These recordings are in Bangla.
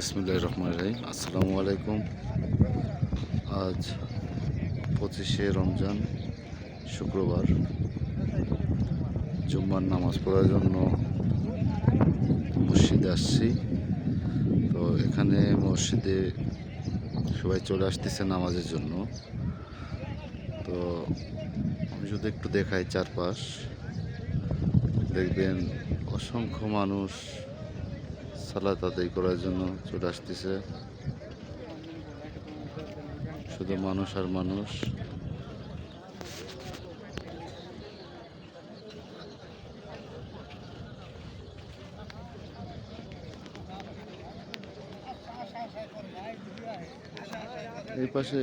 বিসমিল্লাহির রহমানির রহিম। আসসালামু আলাইকুম। আজ 25শে রমজান, শুক্রবার। জুম্মার নামাজ পড়ার জন্য মসজিদে আসছি। তো এখানে মসজিদে সবাই চলে আসতেছে নামাজের জন্য। তো আমি যদি একটু দেখাই চারপাশ, দেখবেন অসংখ্য মানুষ সালাত আদায় করার জন্য চলে আসতেছে। শুধু মানুষ আর মানুষ। এই পাশে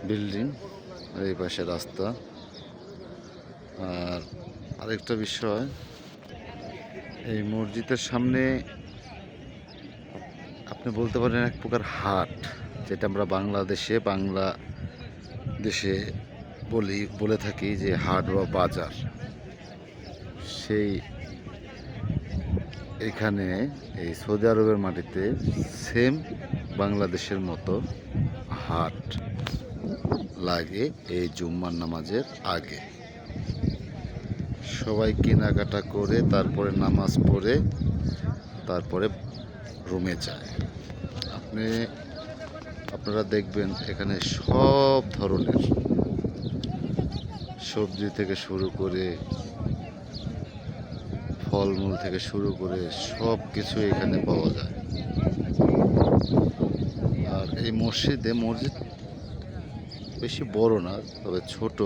বিল্ডিং আর এই পাশে রাস্তা। আর আরেকটা বিষয়, এই মসজিদের সামনে আপনি বলতে পারেন এক প্রকার হাট, যেটা আমরা বাংলাদেশে বলে থাকি যে হাট বা বাজার। সেই এখানে এই সৌদি আরবের মাটিতে সেম বাংলাদেশের মতো হাট লাগে এই জুম্মার নামাজের আগে। সবাই কেনাকাটা করে তারপরে নামাজ পড়ে তারপরে রুমে যায়। আপনারা দেখবেন এখানে সব ধরনের সবজি থেকে শুরু করে ফলমূল থেকে শুরু করে সব কিছু এখানে পাওয়া যায়। আর এই মসজিদ বেশি বড় না, তবে ছোট।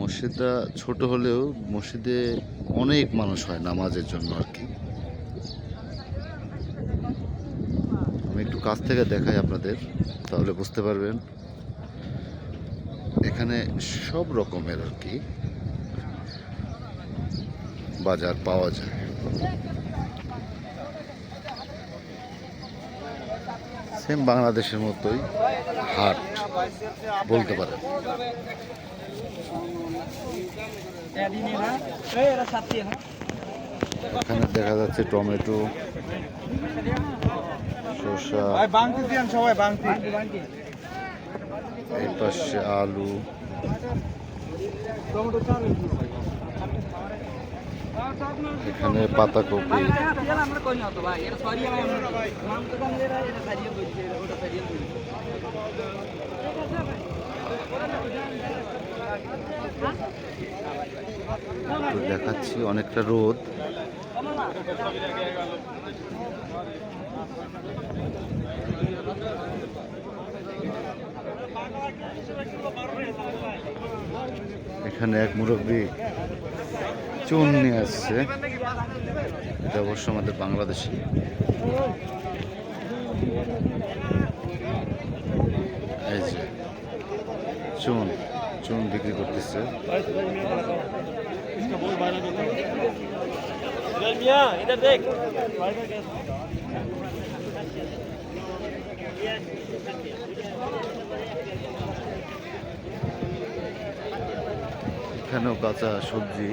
মসজিদটা ছোট হলেও মসজিদে অনেক মানুষ হয় নামাজের জন্য আর কি। আমি একটু কাছ থেকে দেখাই আপনাদের, তাহলে বুঝতে পারবেন। এখানে সব রকমের আর কি বাজার পাওয়া যায়। সেম বাংলাদেশের মতোই হাট বলতে পারেন। এখানে দেখা যাচ্ছে টমেটো, শসা, এই পাশে আলু, এখানে পাতাকপি। দেখাচ্ছি অনেকটা রোদ। এখানে এক মুরব্বী চুন নিয়ে আসছে, এটা অবশ্য আমাদের বাংলাদেশি। এই যে চুন বিক্রি করতেছে। এখানেও কাঁচা সবজি।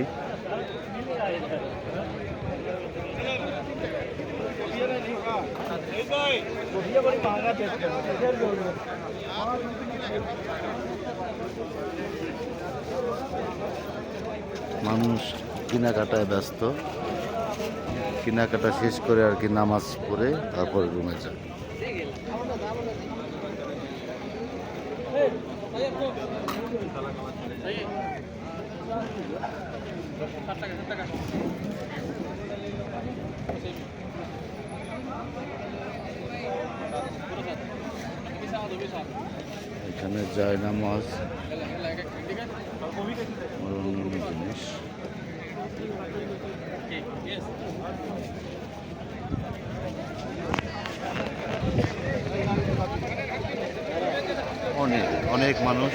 মানুষ কেনাকাটায় ব্যস্ত। কেনাকাটা শেষ করে আর কি নামাজ পড়ে তারপরে রুমে যায়। এখানে যায় নামাজ অন্যান্য জিনিস। অনেক মানুষ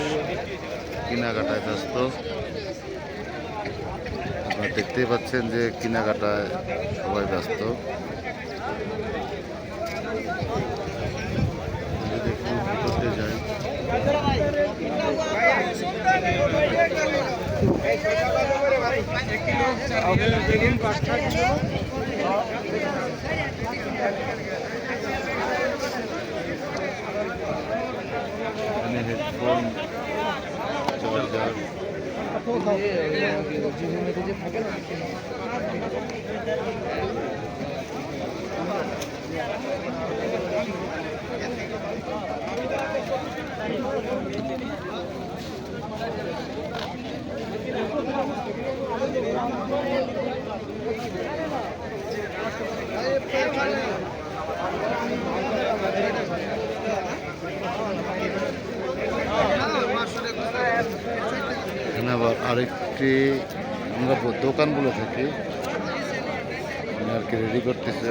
কেনাকাটায় ব্যস্ত। আপনারা দেখতেই পাচ্ছেন যে কেনাকাটায় সবাই ব্যস্ত। যদি একটু ভিতরতে যাই, এখানে আবার আরেকটি আমরা দোকানগুলো থাকি আর কি রেডি করতেছে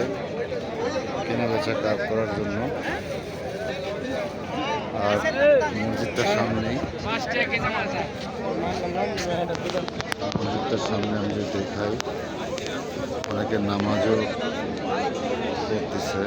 কেনা বেচা কাজ করার জন্য। আর মসজিদটার সামনেই মসজিদটার সামনে আমি যদি দেখাই অনেকে নামাজও পড়তেছে।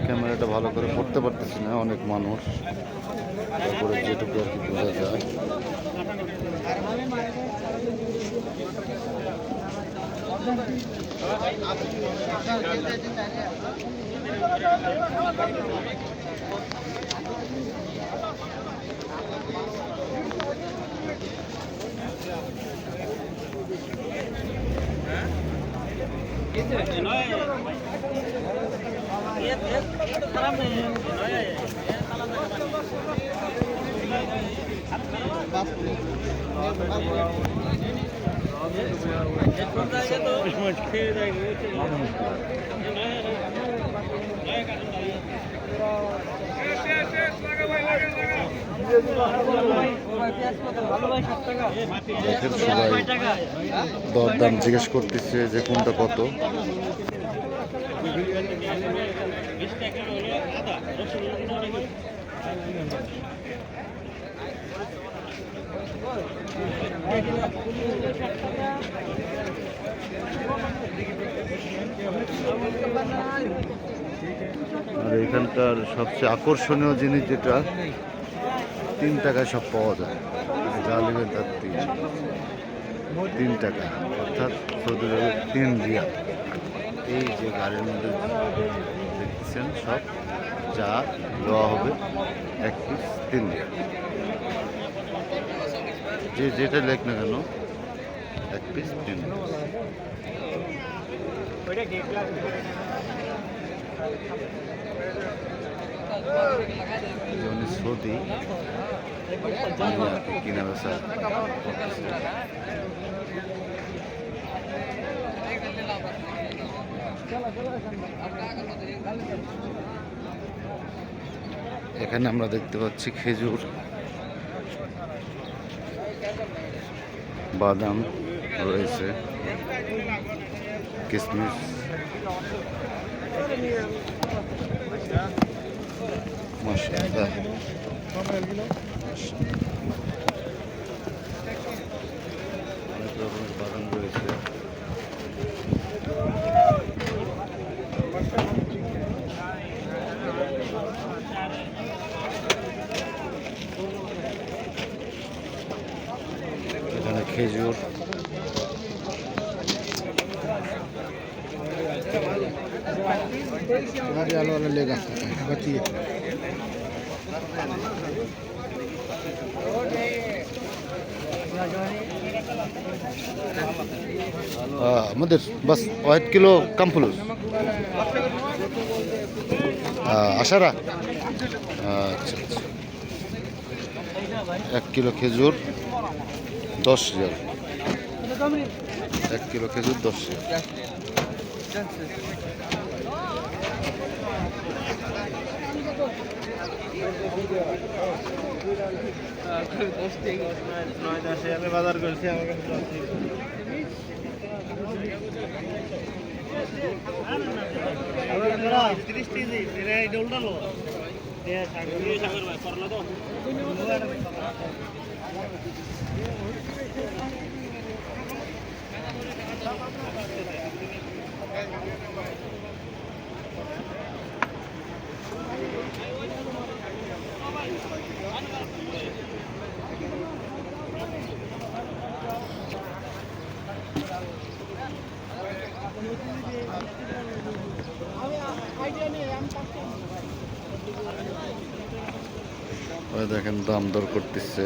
ক্যামেরাটা ভালো করে পড়তে পারতেছি না, অনেক মানুষ, তারপরে যেটুকু আর কি বোঝা যায়। দেখেন সবাই দরদাম জিজ্ঞেস করতেছে যে কোনটা কত। আর এখানকার সবচেয়ে আকর্ষণীয় জিনিস যেটা 3 টাকায় সব পাওয়া যায়, যা নেবেন তার 3 টাকা, অর্থাৎ সৌদি আরবের 3 রিয়াল। এই যে গাড়ির মধ্যে দেখতেছেন সব যা দেওয়া হবে 1 পিস 3 রিয়াল, যে যেটা লেখ না কেন 1 পিস 3 রিয়াল। সৌদি কিনা বেচা এখানে আমরা দেখতে পাচ্ছি খেজুর, বাদাম রয়েছে, কিশমিশ, মাশাআল্লাহ অনেক রকমের বাদাম রয়েছে। এখানে খেজুর, लेगा बचिए मदर बस 1 किलो कम फुलूस 10 अच्छा 1 किलो খেজুর 10 রিয়াল, 1 কিলো খেজুর 10 রিয়াল। বাজার করছি ওই দেখেন দাম দর করতেছে।